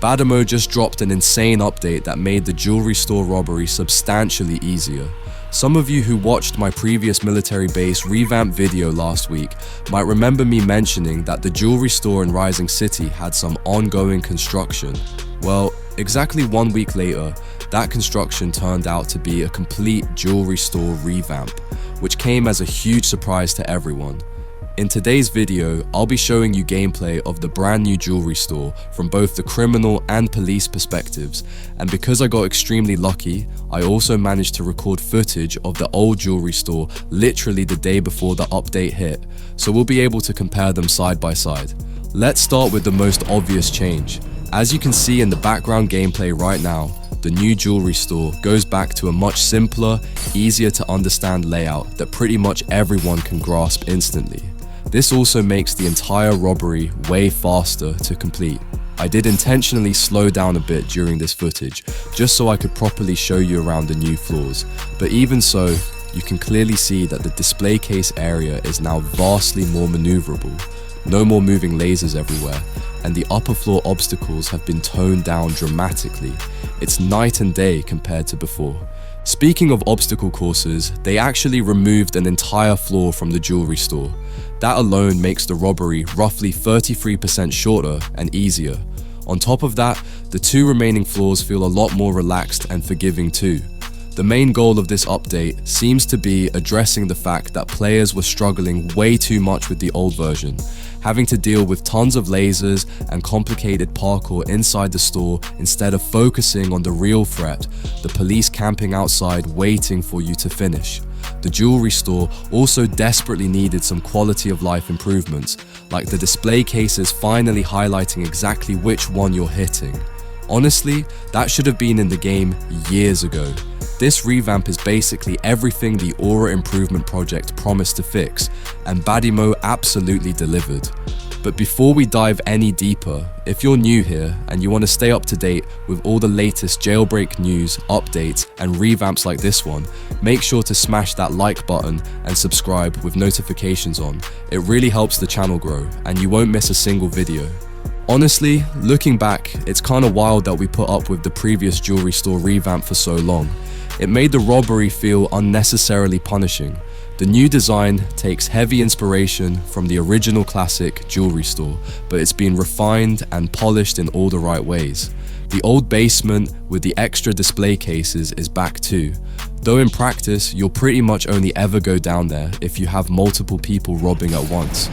Badimo just dropped an insane update that made the jewelry store robbery substantially easier. Some of you who watched my previous military base revamp video last week might remember me mentioning that the jewelry store in Rising City had some ongoing construction. Well, exactly 1 week later, that construction turned out to be a complete jewelry store revamp, which came as a huge surprise to everyone. In today's video, I'll be showing you gameplay of the brand new jewelry store from both the criminal and police perspectives, and because I got extremely lucky, I also managed to record footage of the old jewelry store literally the day before the update hit, so we'll be able to compare them side by side. Let's start with the most obvious change. As you can see in the background gameplay right now, the new jewelry store goes back to a much simpler, easier to understand layout that pretty much everyone can grasp instantly. This also makes the entire robbery way faster to complete. I did intentionally slow down a bit during this footage, just so I could properly show you around the new floors, but even so, you can clearly see that the display case area is now vastly more maneuverable. No more moving lasers everywhere, and the upper floor obstacles have been toned down dramatically. It's night and day compared to before. Speaking of obstacle courses, they actually removed an entire floor from the jewelry store. That alone makes the robbery roughly 33% shorter and easier. On top of that, the 2 remaining floors feel a lot more relaxed and forgiving too. The main goal of this update seems to be addressing the fact that players were struggling way too much with the old version, having to deal with tons of lasers and complicated parkour inside the store instead of focusing on the real threat, the police camping outside waiting for you to finish. The jewelry store also desperately needed some quality of life improvements, like the display cases finally highlighting exactly which one you're hitting. Honestly, that should have been in the game years ago. This revamp is basically everything the Aura Improvement Project promised to fix, and Badimo absolutely delivered. But before we dive any deeper, if you're new here and you want to stay up to date with all the latest jailbreak news, updates, and revamps like this one, make sure to smash that like button and subscribe with notifications on. It really helps the channel grow, and you won't miss a single video. Honestly, looking back, it's kinda wild that we put up with the previous jewelry store revamp for so long. It made the robbery feel unnecessarily punishing. The new design takes heavy inspiration from the original classic jewelry store, but it's been refined and polished in all the right ways. The old basement with the extra display cases is back too, though in practice you'll pretty much only ever go down there if you have multiple people robbing at once.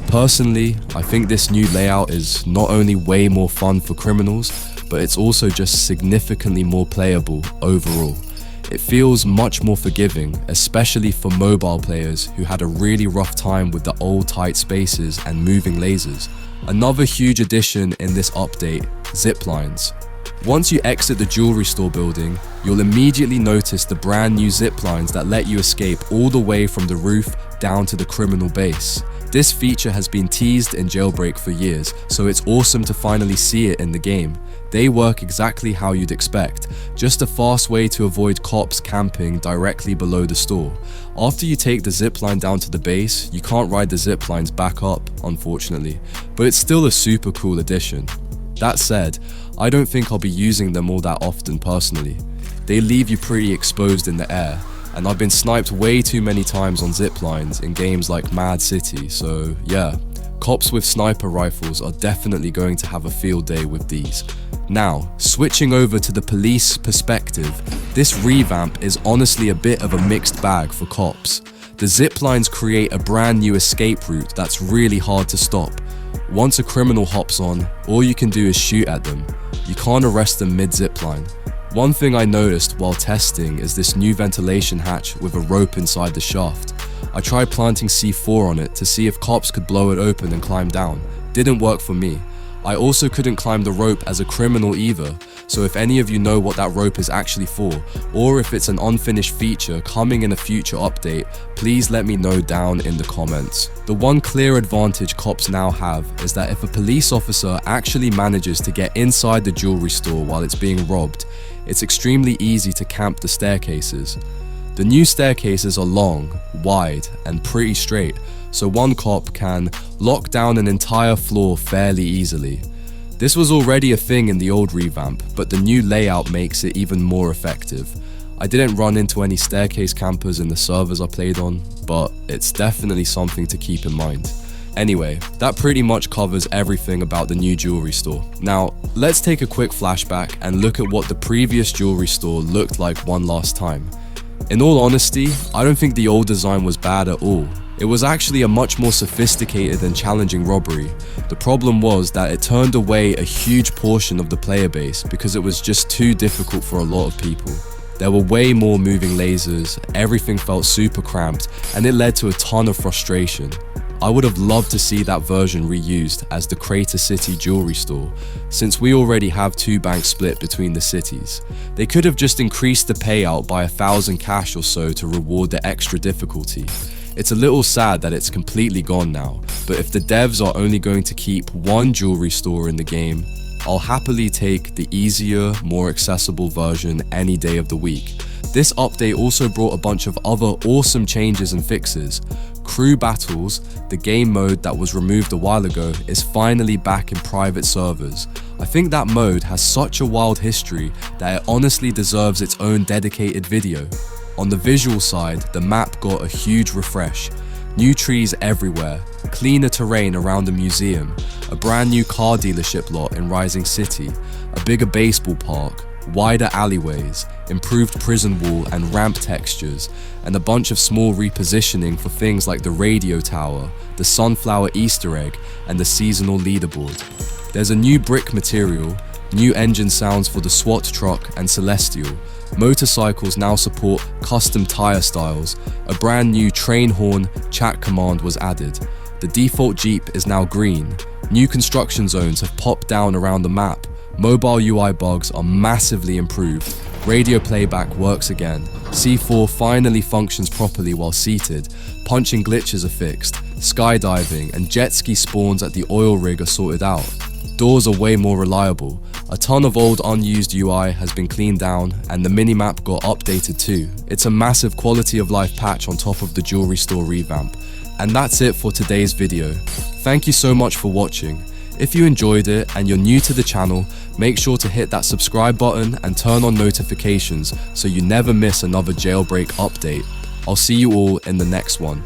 Personally, I think this new layout is not only way more fun for criminals, but it's also just significantly more playable overall. It feels much more forgiving, especially for mobile players who had a really rough time with the old tight spaces and moving lasers. Another huge addition in this update, zip lines. Once you exit the jewelry store building, you'll immediately notice the brand new zip lines that let you escape all the way from the roof down to the criminal base. This feature has been teased in Jailbreak for years, so it's awesome to finally see it in the game. They work exactly how you'd expect, just a fast way to avoid cops camping directly below the store. After you take the zipline down to the base, you can't ride the ziplines back up, unfortunately, but it's still a super cool addition. That said, I don't think I'll be using them all that often personally. They leave you pretty exposed in the air, and I've been sniped way too many times on ziplines in games like Mad City, so yeah, cops with sniper rifles are definitely going to have a field day with these. Now, switching over to the police perspective, this revamp is honestly a bit of a mixed bag for cops. The ziplines create a brand new escape route that's really hard to stop. Once a criminal hops on, all you can do is shoot at them. You can't arrest them mid-zipline. One thing I noticed while testing is this new ventilation hatch with a rope inside the shaft. I tried planting C4 on it to see if cops could blow it open and climb down. Didn't work for me. I also couldn't climb the rope as a criminal either, so if any of you know what that rope is actually for, or if it's an unfinished feature coming in a future update, please let me know down in the comments. The one clear advantage cops now have is that if a police officer actually manages to get inside the jewelry store while it's being robbed, it's extremely easy to camp the staircases. The new staircases are long, wide, and pretty straight, so one cop can lock down an entire floor fairly easily. This was already a thing in the old revamp, but the new layout makes it even more effective. I didn't run into any staircase campers in the servers I played on, but it's definitely something to keep in mind. Anyway, that pretty much covers everything about the new jewelry store. Now, let's take a quick flashback and look at what the previous jewelry store looked like one last time. In all honesty, I don't think the old design was bad at all. It was actually a much more sophisticated and challenging robbery. The problem was that it turned away a huge portion of the player base because it was just too difficult for a lot of people. There were way more moving lasers, everything felt super cramped, and it led to a ton of frustration. I would have loved to see that version reused as the Crater City jewelry store, since we already have 2 banks split between the cities. They could have just increased the payout by 1,000 cash or so to reward the extra difficulty. It's a little sad that it's completely gone now, but if the devs are only going to keep one jewelry store in the game, I'll happily take the easier, more accessible version any day of the week. This update also brought a bunch of other awesome changes and fixes. Crew Battles, the game mode that was removed a while ago, is finally back in private servers. I think that mode has such a wild history that it honestly deserves its own dedicated video. On the visual side, the map got a huge refresh. New trees everywhere, cleaner terrain around the museum, a brand new car dealership lot in Rising City, a bigger baseball park, wider alleyways, improved prison wall and ramp textures, and a bunch of small repositioning for things like the radio tower, the sunflower Easter egg, and the seasonal leaderboard. There's a new brick material, new engine sounds for the SWAT truck and Celestial. Motorcycles now support custom tire styles. A brand new train horn chat command was added. The default Jeep is now green. New construction zones have popped down around the map. Mobile UI bugs are massively improved. Radio playback works again. C4 finally functions properly while seated. Punching glitches are fixed. Skydiving and jet ski spawns at the oil rig are sorted out. Doors are way more reliable. A ton of old unused UI has been cleaned down and the minimap got updated too. It's a massive quality of life patch on top of the jewelry store revamp. And that's it for today's video. Thank you so much for watching. If you enjoyed it and you're new to the channel, make sure to hit that subscribe button and turn on notifications so you never miss another Jailbreak update. I'll see you all in the next one.